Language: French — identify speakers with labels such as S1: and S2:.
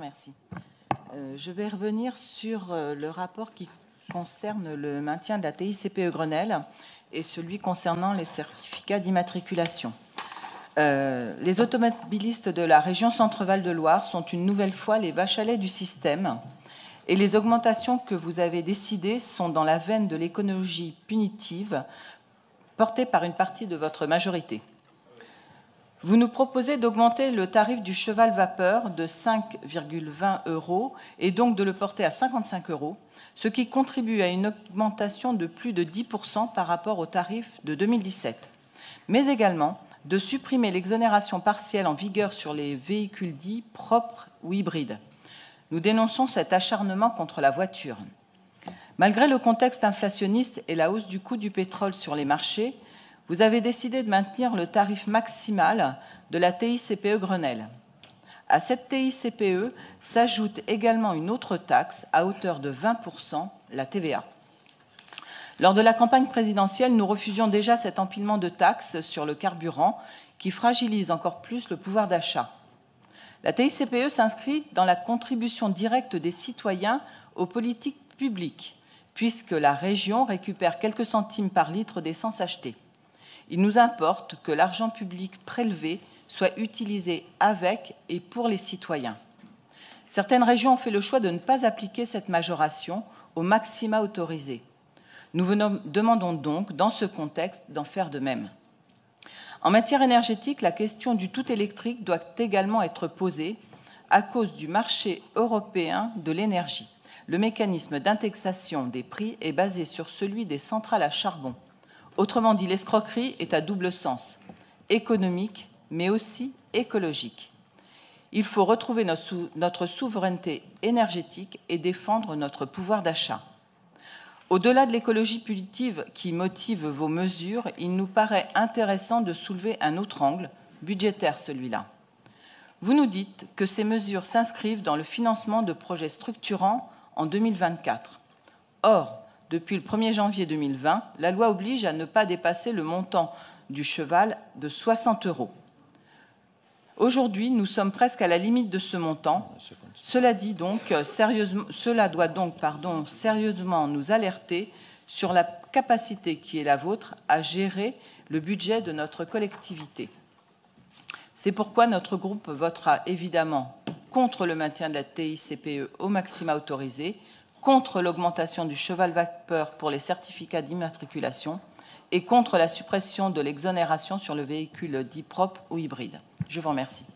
S1: remercie. Je vais revenir sur le rapport qui concerne le maintien de la TICPE Grenelle et celui concernant les certificats d'immatriculation. Les automobilistes de la région Centre-Val de Loire sont une nouvelle fois les vaches à lait du système et les augmentations que vous avez décidées sont dans la veine de l'écologie punitive portée par une partie de votre majorité. Vous nous proposez d'augmenter le tarif du cheval vapeur de 5,20 € et donc de le porter à 55 €, ce qui contribue à une augmentation de plus de 10% par rapport au tarif de 2017, mais également de supprimer l'exonération partielle en vigueur sur les véhicules dits propres ou hybrides. Nous dénonçons cet acharnement contre la voiture. Malgré le contexte inflationniste et la hausse du coût du pétrole sur les marchés, vous avez décidé de maintenir le tarif maximal de la TICPE Grenelle. À cette TICPE s'ajoute également une autre taxe à hauteur de 20%, la TVA. Lors de la campagne présidentielle, nous refusions déjà cet empilement de taxes sur le carburant qui fragilise encore plus le pouvoir d'achat. La TICPE s'inscrit dans la contribution directe des citoyens aux politiques publiques, puisque la région récupère quelques centimes par litre d'essence achetée. Il nous importe que l'argent public prélevé soit utilisé avec et pour les citoyens. Certaines régions ont fait le choix de ne pas appliquer cette majoration aux maxima autorisés. Nous demandons donc, dans ce contexte, d'en faire de même. En matière énergétique, la question du tout électrique doit également être posée à cause du marché européen de l'énergie. Le mécanisme d'indexation des prix est basé sur celui des centrales à charbon. Autrement dit, l'escroquerie est à double sens, économique, mais aussi écologique. Il faut retrouver notre souveraineté énergétique et défendre notre pouvoir d'achat. Au-delà de l'écologie punitive qui motive vos mesures, il nous paraît intéressant de soulever un autre angle, budgétaire celui-là. Vous nous dites que ces mesures s'inscrivent dans le financement de projets structurants en 2024. Or, depuis le 1er janvier 2020, la loi oblige à ne pas dépasser le montant du cheval de 60 €. Aujourd'hui, nous sommes presque à la limite de ce montant. Cela doit donc sérieusement nous alerter sur la capacité qui est la vôtre à gérer le budget de notre collectivité. C'est pourquoi notre groupe votera évidemment contre le maintien de la TICPE au maxima autorisé, contre l'augmentation du cheval vapeur pour les certificats d'immatriculation et contre la suppression de l'exonération sur le véhicule dit propre ou hybride. Je vous remercie.